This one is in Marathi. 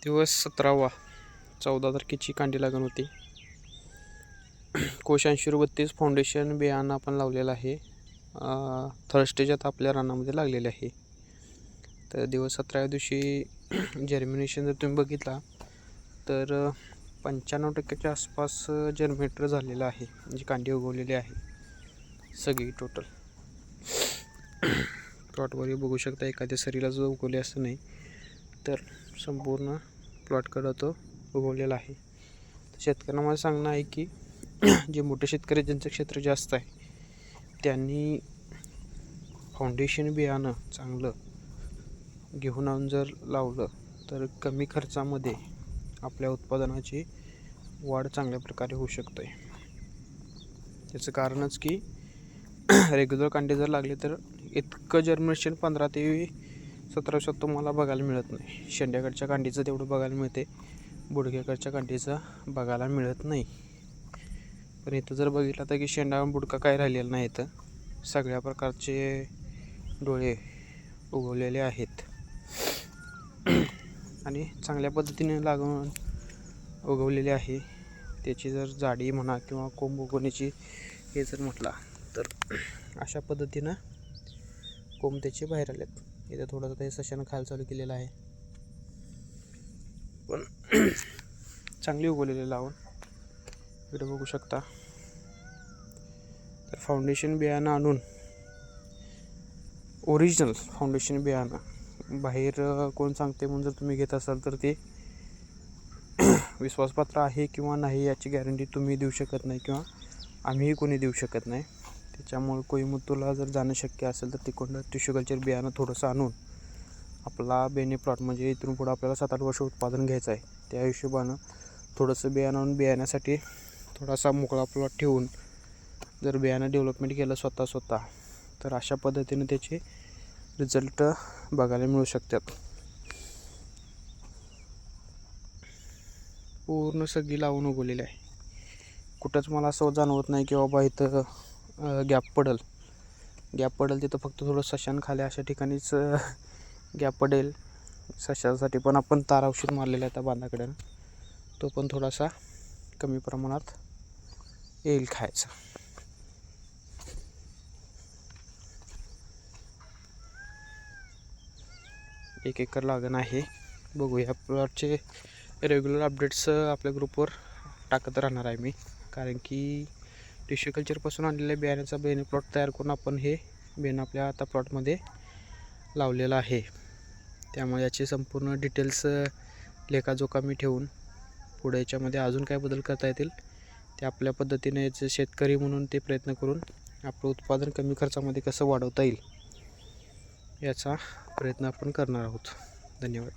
दिवस 17वा 14 तारखेची कांडी लागण होती. कोश 8032 फाउंडेशन बियाणं आपण लावलेलं आहे. थर्स्टेच्यात आपल्या रानामध्ये लागलेले आहे. तर दिवस 17व्या दिवशी जर्मिनेशन जर तुम्ही बघितला तर 95% आसपास जर्मिनेटर झालेलं आहे, म्हणजे कांडी उगवलेली आहे सगळी टोटल. प्लॉटवर बघू शकता, एखाद्या सरीला जो उगवले असं नाही, तर संपूर्ण प्लॉटकडं तो उगवलेला आहे. शेतकऱ्यांना मला सांगणं आहे की जे मोठे शेतकरी ज्यांचं क्षेत्र जास्त आहे त्यांनी फाउंडेशन बियाणं चांगलं घेऊन आणून जर लावलं तर कमी खर्चामध्ये आपल्या उत्पादनाची वाढ चांगल्या प्रकारे होऊ शकते. त्याचं कारणच की रेग्युलर कांडे जर लागले तर इतकं जर्मिनेशन 15 ते 17 दिवसात तुम्हाला बघायला मिळत नाही. शेंड्याकडच्या कांडीचं तेवढं बघायला मिळते, बुडक्याकडच्या कांडीचं बघायला मिळत नाही. पण इथं जर बघितलं तर की शेंडा बुडका काय राहिलेला नाही, तर सगळ्या प्रकारचे डोळे उगवलेले आहेत आणि चांगल्या पद्धतीने लागून उगवलेले आहे. त्याची जर जाडी म्हणा किंवा कोंब उगवण्याची हे जर म्हटला तर अशा पद्धतीनं कोंब त्याचे बाहेर आलेत. इथं थोडंसं ते सशानं खायला चालू केलेलं आहे, पण चांगली उगवलेली लावून इकडे बघू शकता. तर फाउंडेशन बियाणं आणून, ओरिजिनल फाउंडेशन बियाणं बाहेर कोण सांगते म्हणून जर तुम्ही घेत असाल तर ते विश्वासपात्र आहे किंवा नाही याची गॅरंटी तुम्ही देऊ शकत नाही, किंवा आम्हीही कोणी देऊ शकत नाही. त्याच्यामुळे कोईमुतूरला जर जाणं शक्य असेल तर तिकडून टिश्यू कल्चर बियाणं थोडंसं आणून आपला बेने प्लॉट, म्हणजे इथून पुढं आपल्याला 7-8 वर्ष उत्पादन घ्यायचं आहे, त्या हिशोबानं थोडंसं बियाणं आणून बियाण्यासाठी थोडासा मोकळा प्लॉट ठेवून जर बियाणं डेव्हलपमेंट केलं स्वतः तर अशा पद्धतीने त्याचे रिझल्ट बघायला मिळू शकतात. पूर्ण सगळी लावून उगवलेली आहे. कुठंच मला असं जाणवत नाही की बाबा इथं गॅप पडेल. तिथं फक्त थोडं सशान खाली अशा ठिकाणीच गॅप पडेल. सशासाठी पण आपण तार औषध मारलेलं आहे त्या बांधाकडे, तो पण थोडासा कमी प्रमाणात येईल खायचा. एक एकर लागण आहे. बघूया, प्लॉटचे रेग्युलर अपडेट्स आपल्या ग्रुपवर टाकत राहणार आहे मी, कारण की टिश्यू कल्चरपासून आणलेल्या बियाण्याचा बेने प्लॉट तयार करून आपण हे बेन आपल्या आता प्लॉटमध्ये लावलेला आहे. त्यामुळे याचे संपूर्ण डिटेल्स लेखाजोखा मी ठेवून पुढे याच्यामध्ये अजून काय बदल करता येतील ते आपल्या पद्धतीने याचे शेतकरी म्हणून ते प्रयत्न करून आपलं उत्पादन कमी खर्चामध्ये कसं वाढवता येईल याचा प्रयत्न आपण करणार आहोत. धन्यवाद.